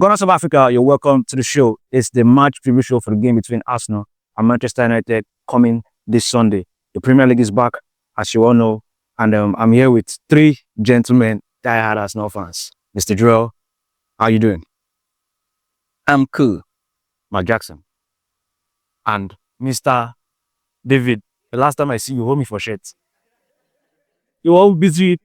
Gunners of Africa, you're welcome to the show. It's the match preview show for the game between Arsenal and Manchester United coming this Sunday. The Premier League is back, as you all know, and I'm here with three gentlemen, diehard Arsenal fans. Mr. Joel, how you doing? I'm cool. Mark Jackson. And Mr. David, the last time I see you, hold me for shit. You all busy.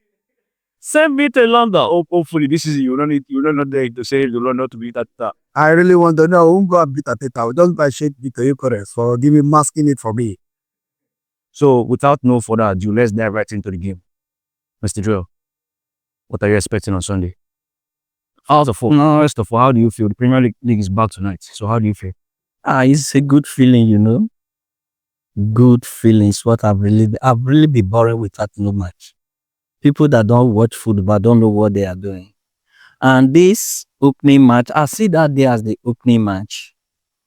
Send me to London. Hopefully this is you don't not there to say you don't know to be that. I really want to know who go and beat Ateta. Just by shade Victor Gyökeres for masking it for me. So without no further ado, let's dive right into the game. Mr. Joel, what are you expecting on Sunday? First of all, how do you feel? The Premier League is back tonight. So how do you feel? It's a good feeling, you know. Good feelings. What I've really been boring with that no match. People that don't watch football don't know what they are doing. And this opening match, I see that day as the opening match.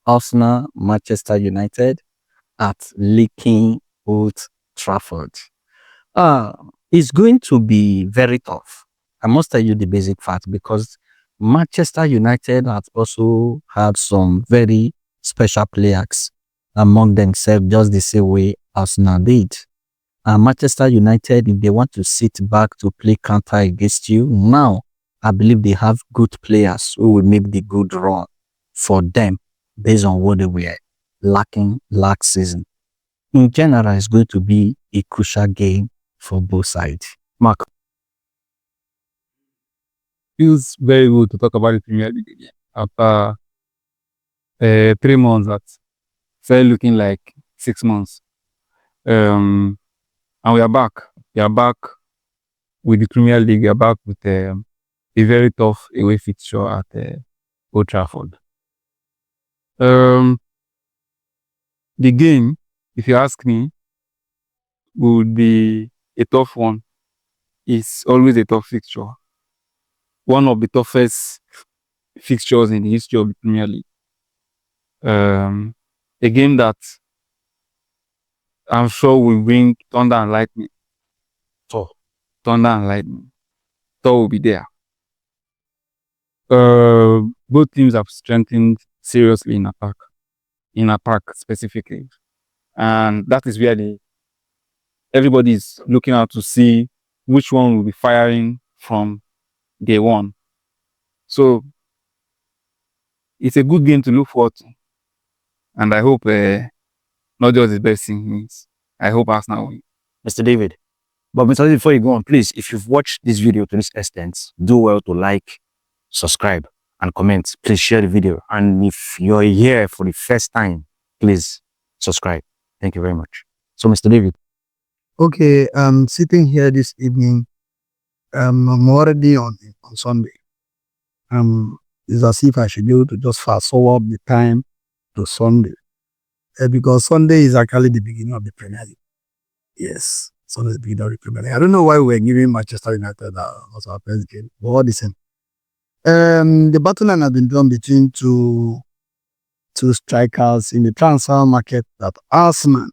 Arsenal, Manchester United at Lincoln Old Trafford. It's going to be very tough. I must tell you the basic fact because Manchester United has also had some very special players among themselves, just the same way Arsenal did. And Manchester United, if they want to sit back to play counter against you, now I believe they have good players who will make the good run for them based on what they were lacking last season. In general, it's going to be a crucial game for both sides. Mark. Feels very good to talk about the Premier League again after 3 months that started looking like 6 months. And we are back. We are back with the Premier League. We are back with a very tough away fixture at Old Trafford. The game, if you ask me, would be a tough one. It's always a tough fixture. One of the toughest fixtures in the history of the Premier League. A game that I'm sure will bring thunder and lightning. Thunder and lightning. Thor will be there. Both teams have strengthened seriously in attack. In attack specifically. And that is where everybody is looking out to see which one will be firing from day one. So it's a good game to look forward to. And I hope not just the best things. I hope Arsenal win. Mr. David, but Mr. David, before you go on, please, if you've watched this video to this extent, do well to like, subscribe, and comment. Please share the video. And if you're here for the first time, please subscribe. Thank you very much. So, Mr. David. Okay, I'm sitting here this evening. I'm already on Sunday. It's as if I should be able to just fast forward the time to Sunday. Because Sunday is actually the beginning of the Premier League. Yes, Sunday is the beginning of the Premier League. I don't know why we're giving Manchester United as our first game, but all the same. The battle line has been done between two strikers in the transfer market that Arsenal,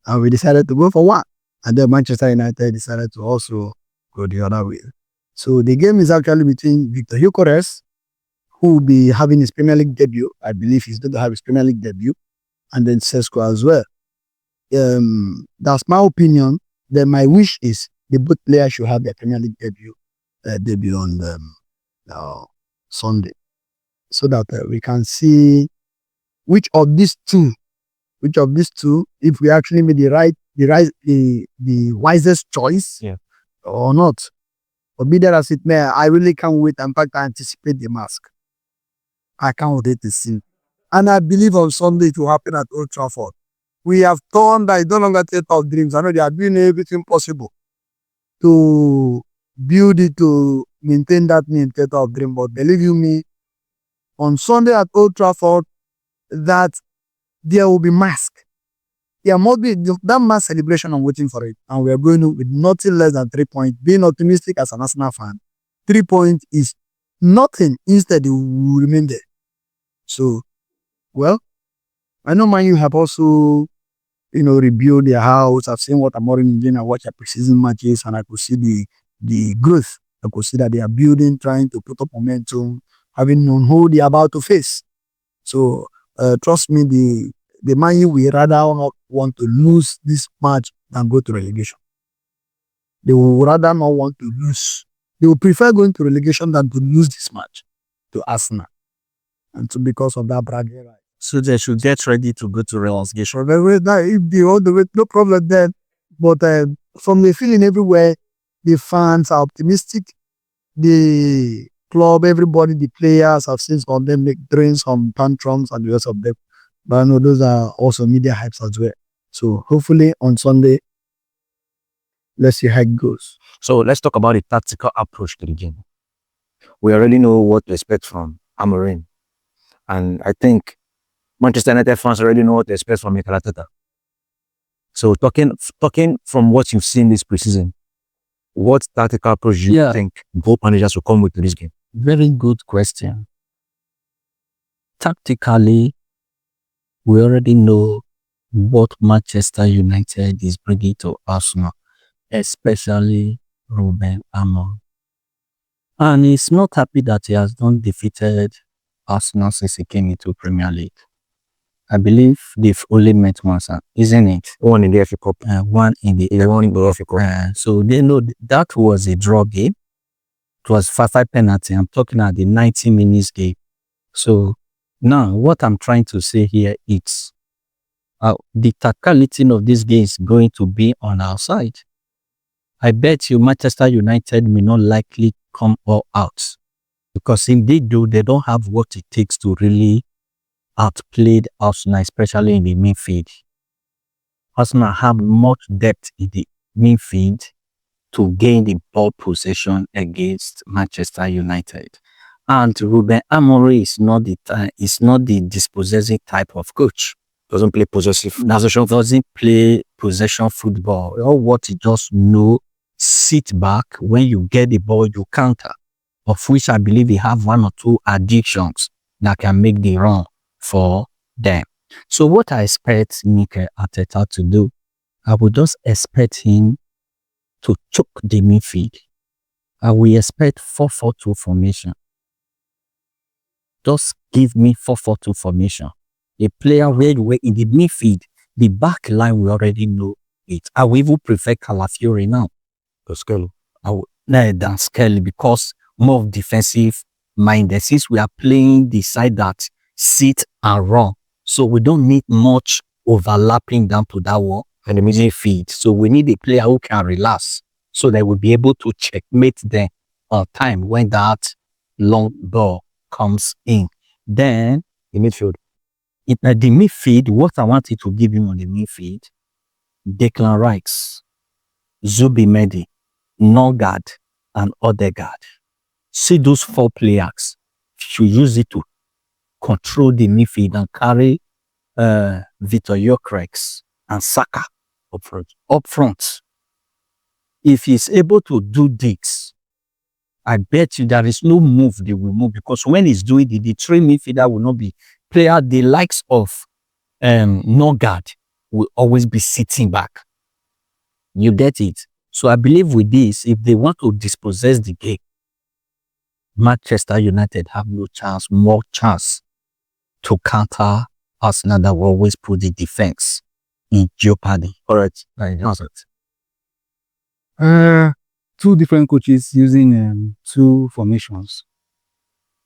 and we decided to go for one. And then Manchester United decided to also go the other way. So the game is actually between Victor Gyökeres, who will be having his Premier League debut. I believe he's going to have his Premier League debut. And then Sesko as well. That's my opinion. Then my wish is the both players should have their Premier League debut on Sunday, so that we can see which of these two, if we actually made the wisest choice, or not. But be that as it may, I really can't wait. In fact, I anticipate the mask. I can't wait to see. And I believe on Sunday it will happen at Old Trafford. We have turned that it's no longer theater of dreams. I know they are doing everything possible to build it, to maintain that name, theater of dream. But believe you me, on Sunday at Old Trafford, that there will be mask. There must be that mass celebration. I'm waiting for it. And we are going with nothing less than 3 points. Being optimistic as an Arsenal fan, 3 points is nothing. Instead, it will remain there. So, well, I know Man U have also, rebuilt their house. I've seen what Amorim doing. I watched their preseason matches and I could see the growth. I could see that they are building, trying to put up momentum, having known who they are about to face. So trust me, the Man U will rather not want to lose this match than go to relegation. They will rather not want to lose. They will prefer going to relegation than to lose this match to Arsenal. And so because of that bragging right. So they should get ready to go to relegation. So if they all the way, no problem then. But from the feeling everywhere, the fans are optimistic. The club, everybody, the players have seen some of them make drains, some tantrums, and the rest of them. But I know those are also media hypes as well. So hopefully on Sunday, let's see how it goes. So let's talk about the tactical approach to the game. We already know what to expect from Amorim. And I think Manchester United fans already know what to expect from Mikel Arteta. So talking from what you've seen this preseason, what tactical approach do you think both managers will come with to this game? Very good question. Tactically, we already know what Manchester United is bringing to Arsenal, especially Ruben Amorim. And he's not happy that he has not defeated Arsenal since he came into Premier League. I believe they've only met once, isn't it? One in the FA Cup. One in the FA Cup. So they know that was a draw game. It was 5-5 penalty. I'm talking about the 90 minutes game. So now what I'm trying to say here is the tacticality of this game is going to be on our side. I bet you Manchester United may not likely come all out, because if they do, they don't have what it takes to really outplay Arsenal, especially in the midfield. Arsenal have much depth in the midfield to gain the ball possession against Manchester United. And Ruben Amorim is not the dispossessing type of coach. Doesn't play possessive. Doesn't play possession football. Or what he just know, sit back, when you get the ball, you counter. Of which I believe he have one or two additions that can make the run for them. So what I expect Mikel Arteta to do, I would just expect him to choke the midfield. I will expect 4-4-2 formation. Just give me 4-4-2 formation. A player where you were in the midfield, the back line we already know it. I will even prefer Calafiori now. Skelly. Than Skelly, because more of defensive minded. Since we are playing the side that sit and run, so we don't need much overlapping down to that wall and the midfield. So we need a player who can relax, so they will be able to checkmate them on time when that long ball comes in. Then the midfield. The midfield, what I wanted to give you on the midfield, Declan Rice, Zubimendi, Norgard, and Odegaard. See those four players, you use it to control the midfield and carry Victor Gyökeres and Saka up front. If he's able to do this, I bet you there is no move they will move, because when he's doing the three midfielder will not be player. The likes of Norgard will always be sitting back. You get it? So I believe with this, if they want to dispossess the game, Manchester United have more chance to counter Arsenal that will always put the defense in jeopardy. All right. Two different coaches using two formations.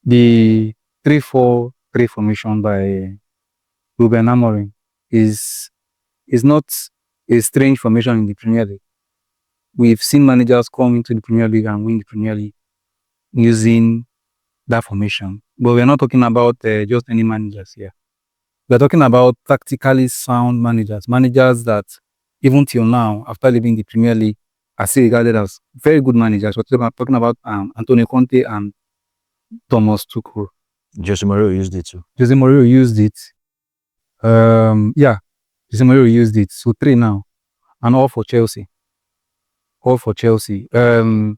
The 3-4-3 formation by Ruben Amorim is not a strange formation in the Premier League. We've seen managers come into the Premier League and win the Premier League using that formation. But we're not talking about just any managers here. We're talking about tactically sound managers that even till now, after leaving the Premier League, are still regarded as very good managers. We're talking about Antonio Conte and Thomas Tuchel. Jose Mourinho used it too. Jose Mourinho used it. Jose Mourinho used it. So 3 now. And all for Chelsea. That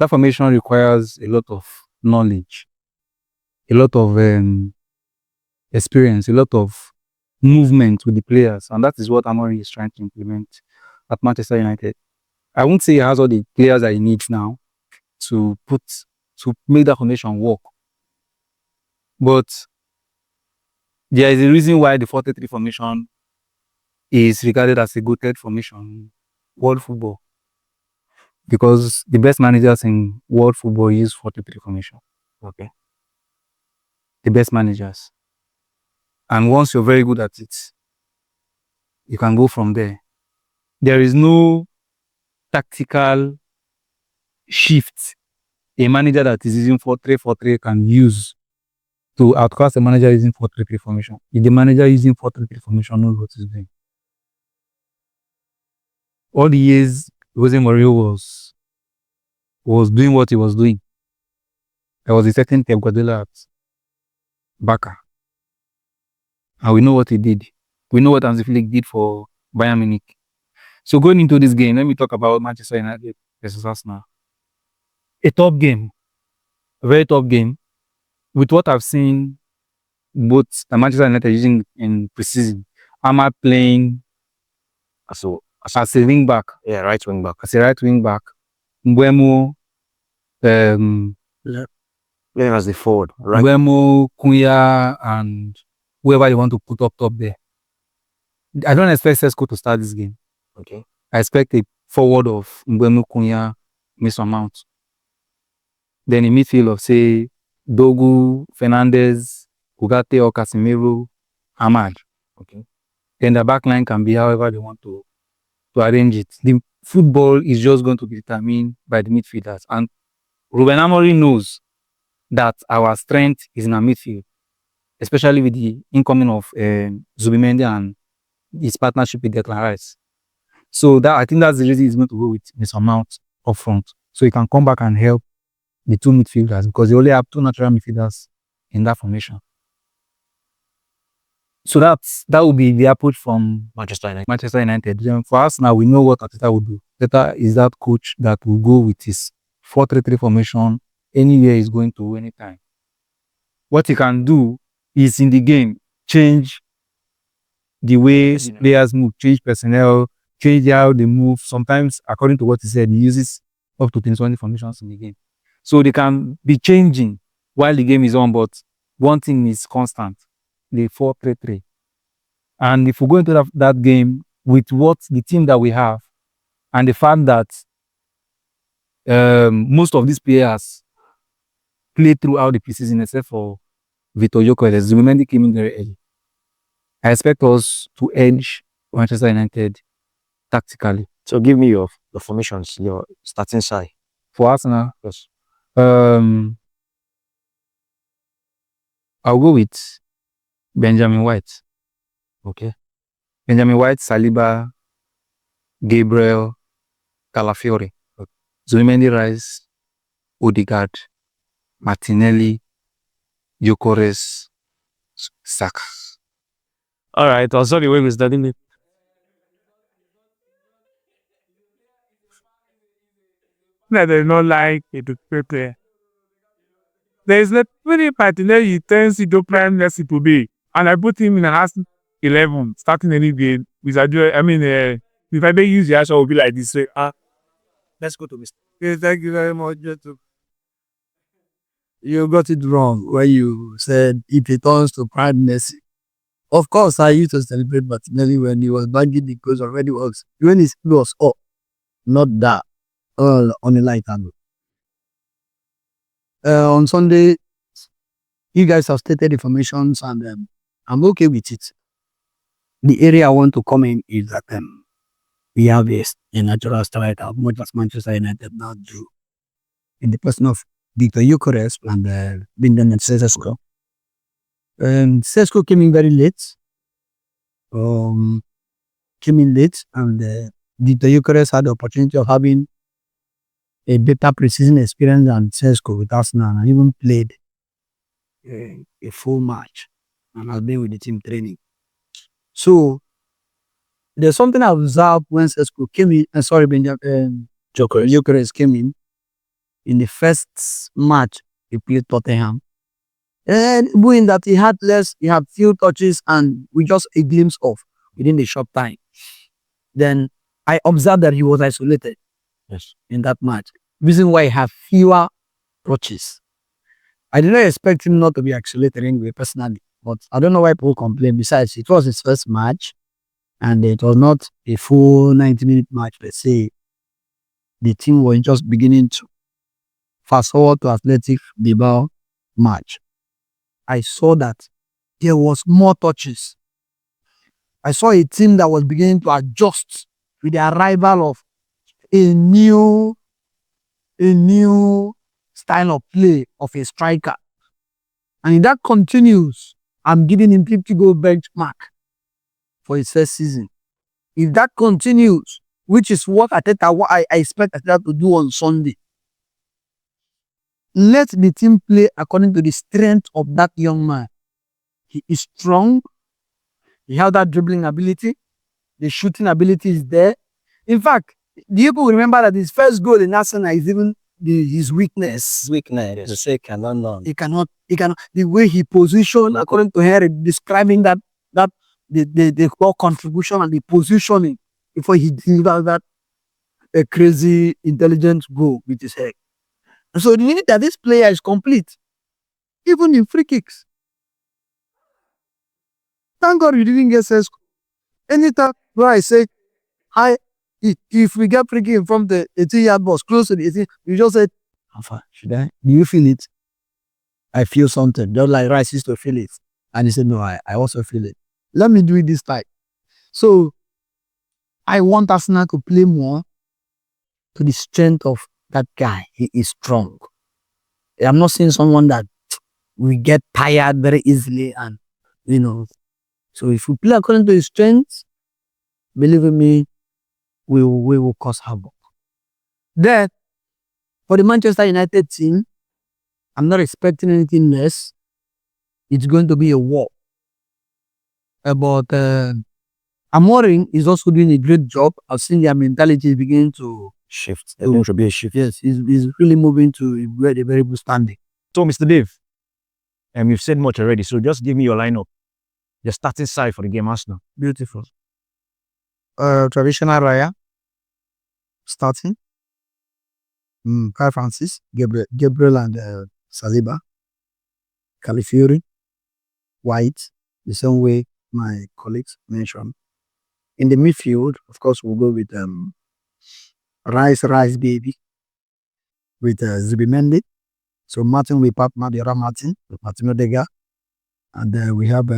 formation requires a lot of knowledge, a lot of experience, a lot of movement with the players. And that is what Amorim is trying to implement at Manchester United. I won't say he has all the players that he needs now to make that formation work. But there is a reason why the 4-3-3 formation is regarded as a goated formation in world football. Because the best managers in world football use 4-3-3 formation. Okay. The best managers. And once you're very good at it, you can go from there. There is no tactical shift a manager that is using 4-3-4-3 can use to outclass a manager using 4-3-3 formation. If the manager using 4-3-3 formation knows what he's doing. All the years Jose Mourinho was doing what he was doing, there was a certain Pep Guardiola at Barca. And we know what he did. We know what Hansi Flick did for Bayern Munich. So going into this game, let me talk about Manchester United versus Arsenal. A top game. A very top game. With what I've seen both Manchester United using in preseason. Ahmad playing As as a wing back. yeah, right wing back. As a right wing back. Mbeumo, Playing as the forward, right? Mbeumo, Cunha, and whoever you want to put up top there. I don't expect Sesko to start this game. Okay. I expect a forward of Mbeumo, Cunha, Mason Mount. Then in midfield of, say, Dogu, Fernandes, Ugarte or Casemiro, Ahmad. Okay. Then the back line can be however they want to arrange it. The football is just going to be determined by the midfielders. And Ruben Amorim knows that our strength is in our midfield, especially with the incoming of Zubimendi and his partnership with Declan Rice. So that I think that's the reason he's going to go with Mason Mount up front. So he can come back and help the two midfielders because they only have two natural midfielders in that formation. So that will be the approach from Manchester United. Then for us now, we know what Arteta will do. Arteta is that coach that will go with his 4-3-3 formation anywhere he's going to, anytime. What he can do is in the game, change the way players move, change personnel, change how they move. Sometimes, according to what he said, he uses up to 20 formations in the game. So they can be changing while the game is on, but one thing is constant, the 4-3-3. And if we go into that game with what the team that we have, and the fact that most of these players play throughout the preseason except for Vitor Gyökeres, Zubimendi came in very early. I expect us to edge Manchester United tactically. So give me the formations, your starting side. For Arsenal, Yes. I'll go with Benjamin White. Okay. Benjamin White, Saliba, Gabriel, Calafiori, Zubimendi Rice, Odegaard, Martinelli, Gyökeres, Saka. All right. I saw the way we're studying it. No, they don't like it to prepare. There is not very particular he turns into prime Messi today. And I put him in a last 11, starting any game. If I don't use the answer, will be like this. Say, Let's go to Mr. Okay, thank you very much, Jetu. You got it wrong when you said it returns to prime Messi. Of course, I used to celebrate Martinelli when he was banging the goals already works. When his was up, not that. On a light handle. On Sunday, you guys have stated the formations and I'm okay with it. The area I want to come in is that we have a natural striker, much as Manchester United now do, in the person of Victor Gyökeres and Benjamin Sesko. Sesko came in very late. And Victor Gyökeres had the opportunity of having a better preseason experience than Sesko with Arsenal and even played a full match and has been with the team training. So there's something I observed when Sesko came in, Gyökeres came in the first match he played Tottenham. And knowing that he had few touches and we just a glimpse of within the short time. Then I observed that he was isolated. Yes. In that match. Reason why he had fewer touches. I did not expect him not to be accelerated anyway, personally. But I don't know why people complain. Besides, it was his first match, and it was not a full 90-minute match per se. The team was just beginning to fast forward to Athletic Bilbao match. I saw that there was more touches. I saw a team that was beginning to adjust with the arrival of a new style of play of a striker. And if that continues, I'm giving him 50 goal benchmark for his first season. If that continues, which is what I expect Ateta to do on Sunday, let the team play according to the strength of that young man. He is strong. He has that dribbling ability. The shooting ability is there. In fact, do you people remember that his first goal in Arsenal is even his weakness? Weakness. To say cannot learn. He cannot. The way he positioned, according to Henry, describing that the core contribution and the positioning before he delivers that a crazy intelligent goal with his head. And so the minute that this player is complete, even in free kicks. Thank God you didn't get Sesko. Anytime where I say, if we get free kick from the 18-yard box close to the 18, you just said, should I? Do you feel it? I feel something. Just like Rice used to feel it. And he said, no, I also feel it. Let me do it this time. So I want Arsenal to play more to the strength of that guy. He is strong. I'm not saying someone that we get tired very easily and, So if we play according to his strengths, believe me, we will cause havoc. Then, for the Manchester United team, I'm not expecting anything less. It's going to be a war. But Amorim is also doing a great job. I've seen their mentality is beginning to Shift. There should be a shift. Yes, he's really moving to a very good standing. So, Mr. Dave, you've said much already, so just give me your lineup. Your starting side for the game, Arsenal. Beautiful. Traditional Raya. Starting. Kai Francis, Gabriel and Saliba. Calafiori. White. The same way my colleagues mentioned. In the midfield, of course, we'll go with Rice Baby. With Zubimendi. So Martin will pop Madiora Martin. Martin Odegaard. And we have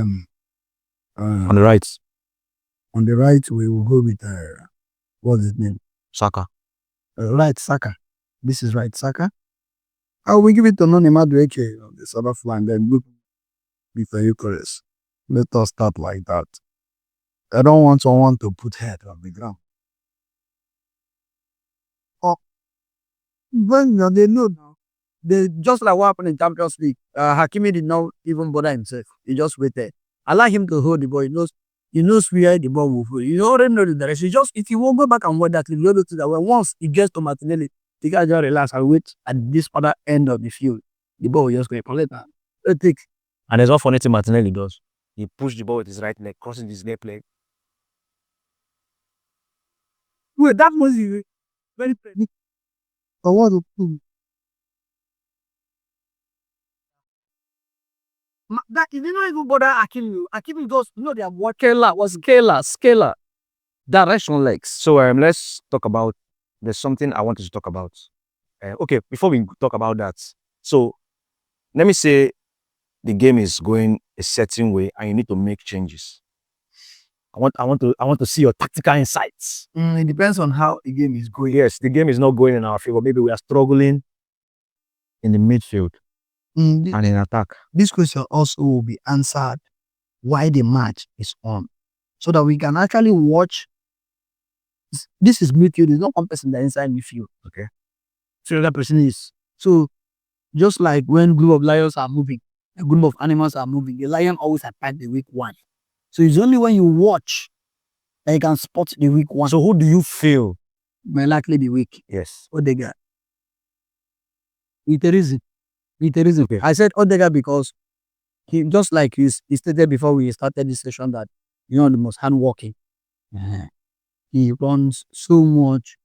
On the right, on the right, we will go with what's his name? Saka. Right, Saka. This is right, Saka. I will give it to Noni Madueke on the other flank, then look with Eucharist. Let us start like that. I don't want someone to put head on the ground. Oh, when they know now, they just like what happened in Champions League. Hakimi did not even bother himself. He just waited. Allow him to hold the ball. He knows where the ball will go. You already know the direction. If he won't go back and wait that, he'll be able to that. When once he gets to Martinelli, the guy just relax and wait at this other end of the field. The ball will just go collect that. And there's one funny thing Martinelli does. He pushes the ball with his right leg, crossing his left leg. Wait, that was very pretty. But what to do? That he did not even bother Akimi. Akimi just they have what Scalar. Direction legs. So let's talk about, there's something I wanted to talk about. Okay, before we talk about that. So let me say the game is going a certain way and you need to make changes. I want to see your tactical insights. It depends on how the game is going. Yes, the game is not going in our favor. Maybe we are struggling in the midfield and in attack. This question also will be answered why the match is on, so that we can actually watch. This is midfield. There's not one person that inside midfield. Okay. So the other person is. So just like when group of lions are moving, a group of animals are moving, the lion always attack the weak one. So it's only when you watch that you can spot the weak one. So who do you feel May likely be weak. Yes. Odegaard. With a reason. Okay. I said Odegaard because he, just like he stated before we started this session, that the most hardworking. He runs so much,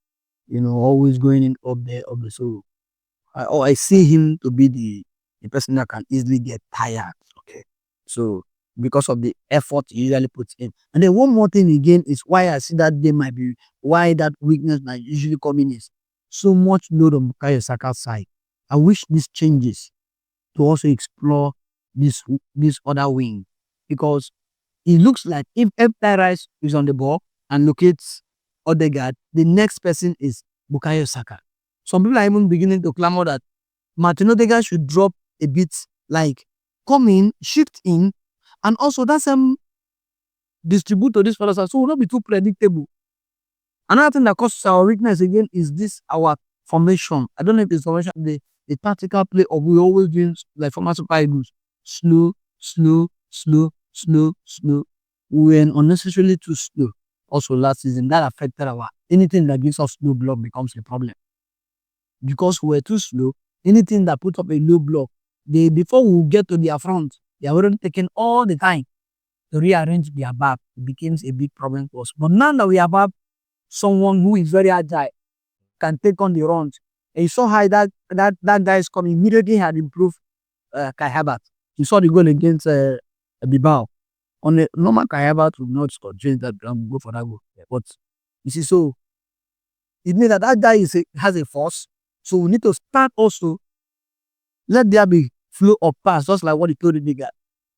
always going in up there. So I see him to be the a person that can easily get tired. Okay. So because of the effort he usually puts in. And then one more thing again is why I see that they might be why that weakness might usually come in is so much load on Bukayo Saka's side. I wish this changes to also explore this other wing because it looks like if Rice is on the ball and locates Odegaard, the next person is Bukayo Saka. Some people are even beginning to clamor that Martin Odegaard should drop a bit, like come in, shift in, and also that's distribute to this fellow so will not be too predictable. Another thing that causes our weakness again is this our formation. I don't know if it's formation, the tactical play of we always doing like former Super Eagles. Slow, slow, slow, slow, slow. We were unnecessarily too slow. Also last season, that affected our anything that gives us low block becomes a problem. Because we were too slow, anything that put up a low block, before we get to their front, they are already taking all the time to rearrange their back. It becomes a big problem for us. But now that we have someone who is very agile, can take on the runs, and you saw how that guy is coming, immediately had improved Kai Havertz. You saw the goal against Bilbao. On a normal Kai Havertz would not score, change that and go for that goal. But you see, so it means that guy has a force. So we need to start also. Let there be flow of pass, just like what he told the guy.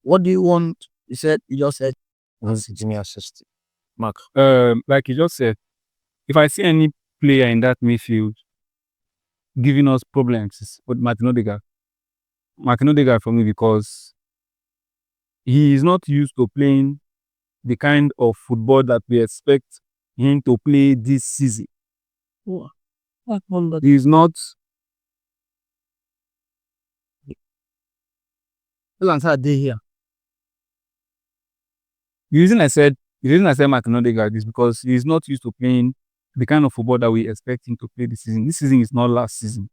What do you want? He just said, Give me assist. Mark. Like you just said, if I see any player in that midfield giving us problems, it's with Martin Odegaard. Martin Odegaard for me because he is not used to playing the kind of football that we expect him to play this season. He is not. "Answer day here." The reason I said Martin Odegaard is because he is not used to playing the kind of football that we expect him to play this season. This season is not last season,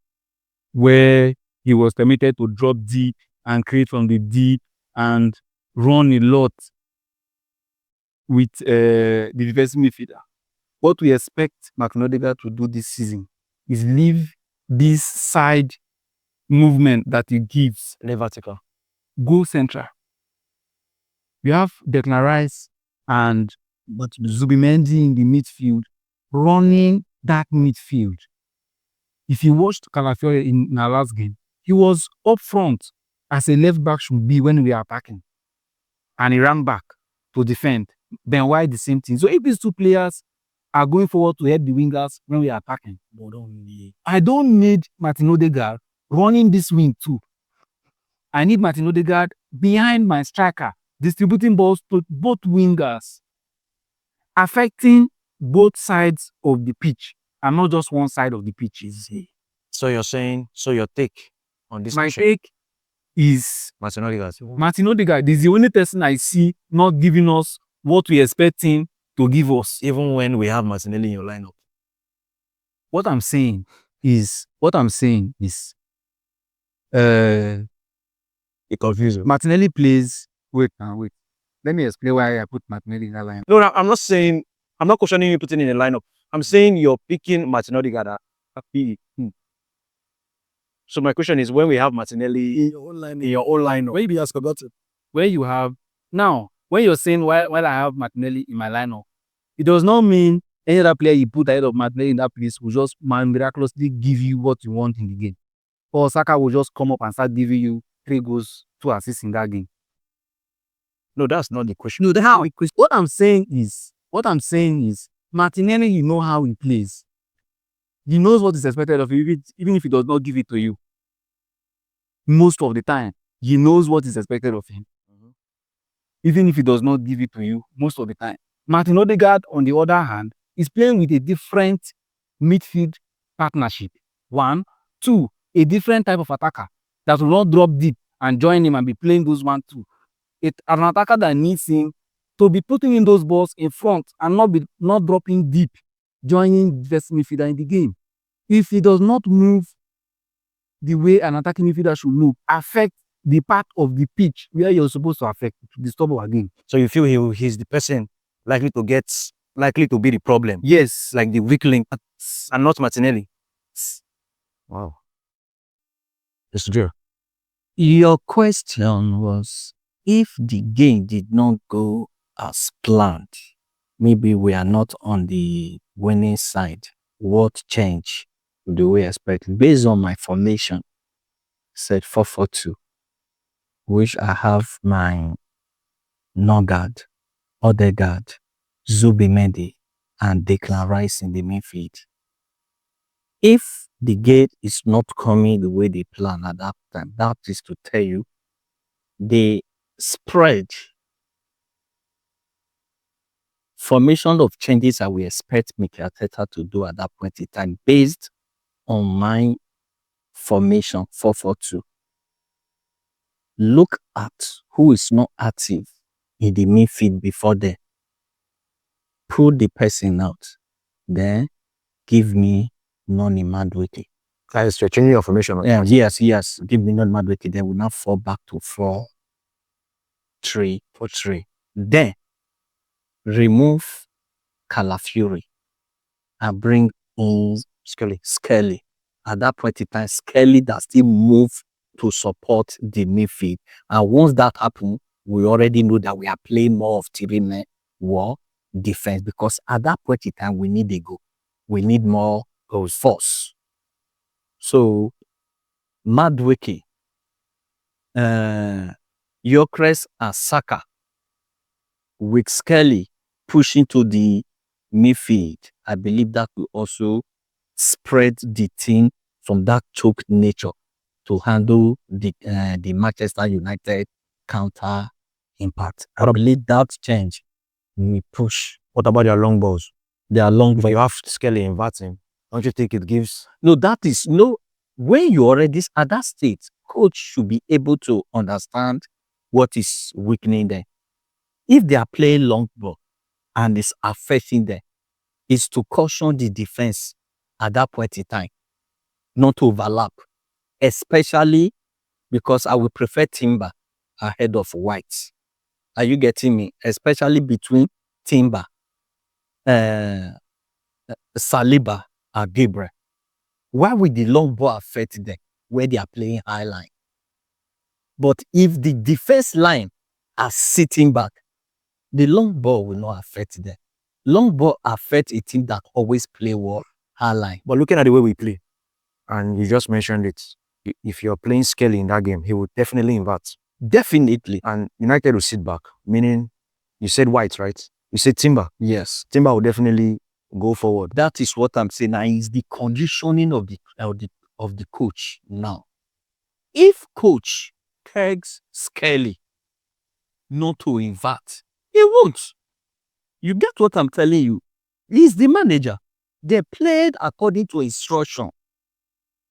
where he was permitted to drop deep and create from the deep and run a lot with the defensive midfielder. What we expect Martin Odegaard to do this season is leave this side movement that he gives, The vertical. go central. We have Declan Rice and Zubimendi in the midfield, running that midfield. If you watched Calafiori in our last game, he was up front as a left back should be when we are attacking. And he ran back to defend. Ben White, the same thing. So if these two players are going forward to help the wingers when we are attacking, I don't need Martin Odegaard running this wing too. I need Martin Odegaard behind my striker, distributing balls to both wingers, affecting both sides of the pitch and not just one side of the pitch. So you're saying, your take on this My question, take is Martin Odegaard. Martin Odegaard is the only person I see not giving us what we expect him to give us. Even when we have Martinelli in your lineup. What I'm saying is, It confuses you. Martinelli plays. Wait. Let me explain why I put Martinelli in that line. No, I'm not questioning you putting in a lineup. I'm saying you're picking Martin Odegaard at PE. So my question is, when we have Martinelli in your own lineup, Maybe has forgotten. Where you have now, when you're saying while I have Martinelli in my lineup, it does not mean any other player you put ahead of Martinelli in that place will just miraculously give you what you want in the game. Or Saka will just come up and start giving you 3 goals, 2 assists in that game. no, that's not the question. No, that's how it. What I'm saying is Martinelli, you know how he plays. He knows what is expected of you, even if he does not give it to you. Most of the time, he knows what is expected of him. Even if he does not give it to you, most of the time. Martin Odegaard, on the other hand, is playing with a different midfield partnership. 1, 2, a different type of attacker that will not drop deep and join him and be playing those 1-2. An attacker that needs him to be putting in those balls in front and not dropping deep, joining the midfielder in the game. If he does not move the way an attacking midfielder should move, affect the part of the pitch where you're supposed to affect to disturb our game. So you feel he's the person likely to be the problem? Yes. Like the weak link, and not Martinelli. Wow. It's true. Your question was if the game did not go as planned, maybe we are not on the winning side, what change do we expect? Based on my formation, said 4-4-2, which I have my Nogard, Odegaard, Zubimendi, and Declan Rice in the midfield. If the game is not coming the way they plan at that time, that is to tell you the spread formation of changes I will expect Mikel Arteta to do at that point in time based on my formation 4-4-2. Look at who is not active in the midfield before then. Pull the person out. Then give me Noni Madueke. Guys, you're changing your formation. Yeah, yes. Give me Noni Madueke. Then we now fall back to 4-3-4-3. Then remove Calafiori and bring in Skelly. At that point in time, Skelly that still move to support the midfield. And once that happens, we already know that we are playing more of three-man war defense because at that point in time, we need a goal. We need more force. So, Madueke, Gyökeres and Saka with Skelly pushing to the midfield, I believe that will also spread the team from that choked nature to handle the Manchester United counter impact. I believe that change will push. What about their long balls? Their long But you have Skelly inverting. Don't you think it gives? No, that is no. When you already at that state, coach should be able to understand what is weakening them. If they are playing long ball and it's affecting them, it's to caution the defense at that point in time, not to overlap, especially because I would prefer Timber ahead of White. Are you getting me? Especially between Timber, Saliba, and Gabriel. Why would the long ball affect them where they are playing high line? But if the defense line are sitting back, the long ball will not affect them. Long ball affects a team that always play well high line. But looking at the way we play, and you just mentioned it, if you're playing Skelly in that game, he would definitely invert. Definitely. And United will sit back, meaning you said White, right? You said Timber. Yes. Timber will definitely go forward. That is what I'm saying. Now is the conditioning of the coach now. If coach pegs Skelly not to invert, he won't. You get what I'm telling you? He's the manager. They played according to instruction.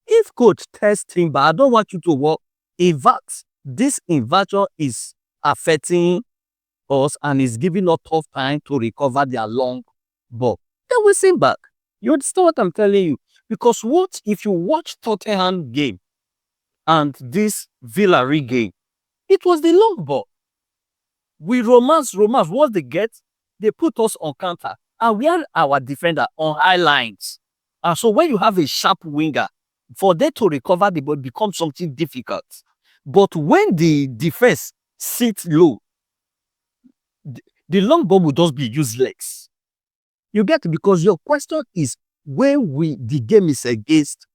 If coach tells Timber, I don't want you to work, invert. This inversion is affecting us and is giving us tough time to recover their long ball. They will sing back. You understand what I'm telling you? Because what if you watch Tottenham game and this Villarreal game? It was the long ball. We romance. What they get, they put us on counter. And we are our defender on high lines. And so when you have a sharp winger, for them to recover the ball becomes something difficult. But when the defense sits low, the long ball will just be useless. You get it? Because your question is when the game is against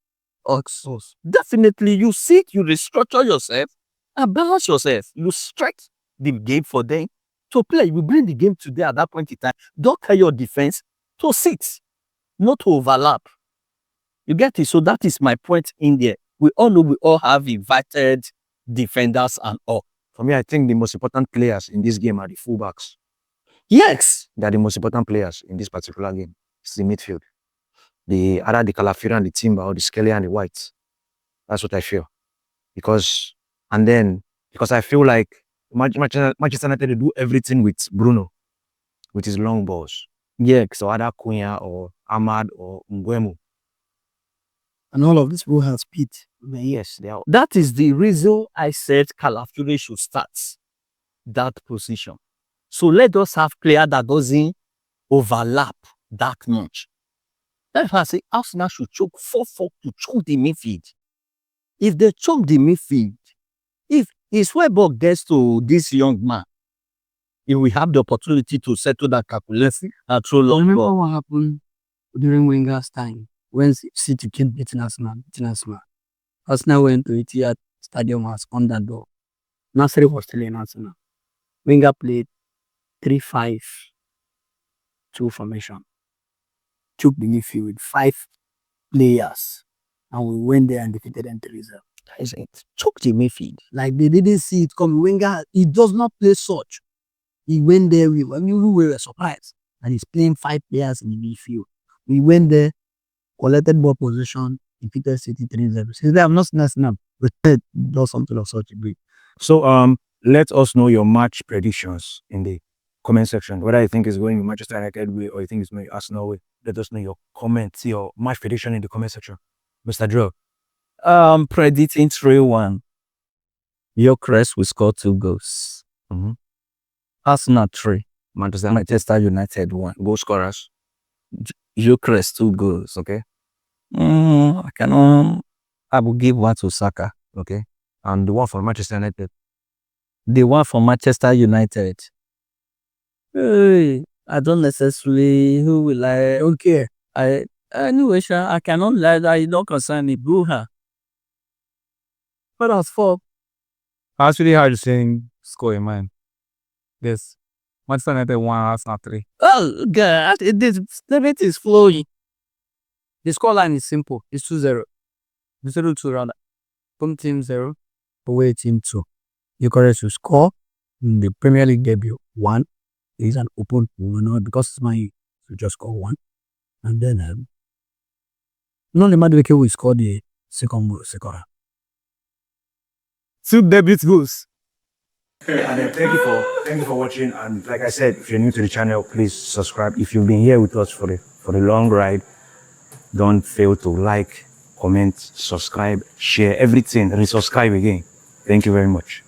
us. Definitely you sit, you restructure yourself and balance yourself. You stretch the game for them to play. You bring the game to them at that point in time. Don't tell your defense to sit, not to overlap. You get it? So that is my point in there. We all know we all have invited defenders and all. For me, I think the most important players in this game are the fullbacks. Yes. They are the most important players in this particular game. It's the midfield. Either the Calafiori and the Timber or the Skelly and the White. That's what I feel. Because I feel like Manchester United do everything with Bruno, with his long balls. Yeah. So either Cunha or Ahmad or Mbeumo. And all of this will have speed. Yes, they are. That is the reason I said Calafiori should start that position. So let us have player that doesn't overlap that much. That's why I say Arsenal should choke 4-4 to choke the midfield. If they choke the midfield, If Swedborg gets to this young man, if we have the opportunity to settle that calculation and throw long Remember ball. what happened during Wenger's time when City kept beating Arsenal. Arsenal went to Etihad Stadium as underdog. Nasri was still in Arsenal. Wenger played 3-5-2 formation. Took the midfield with 5 players. And we went there and defeated them 3-0. That is it. Took the midfield. Like they didn't see it coming. Wenger, he does not play such. He went there, we were surprised. And he's playing 5 players in the midfield. We went there, collected ball position, defeated City 3-0. Since then, I'm not snatching up. But it does something of such a great. So let us know your match predictions in the comment section. Whether you think it's going Manchester United way or you think it's going Arsenal way. Let us know your comments, your match prediction in the comment section. Mr. Joe. Predicting 3-1. Gyökeres will score 2 goals. Mhm. Arsenal 3. Manchester United 1. goal scorers. Gyökeres 2 goals. Okay. I will give 1 to Saka. Okay. And the one for Manchester United. The one for Manchester United. Hey, I don't necessarily. Who will I? Don't care. Anyway, I cannot lie that it don't concern me. Boo-ha. But as for That's really hard to say score in mind. Yes. Manchester United 1, Arsenal 3. Oh, God. The rate is flowing. the scoreline is simple. It's 2-0. 0-2 rather. Home team 0, away team 2. Gyökeres will score in the Premier League debut 1. He's an open winner because it's my to just score 1. And then Noni Madueke will score the second goal. 2 debut goals. And then thank you for watching. And like I said, if you're new to the channel, please subscribe. If you've been here with us for the long ride, don't fail to like, comment, subscribe, share everything, and subscribe again. Thank you very much.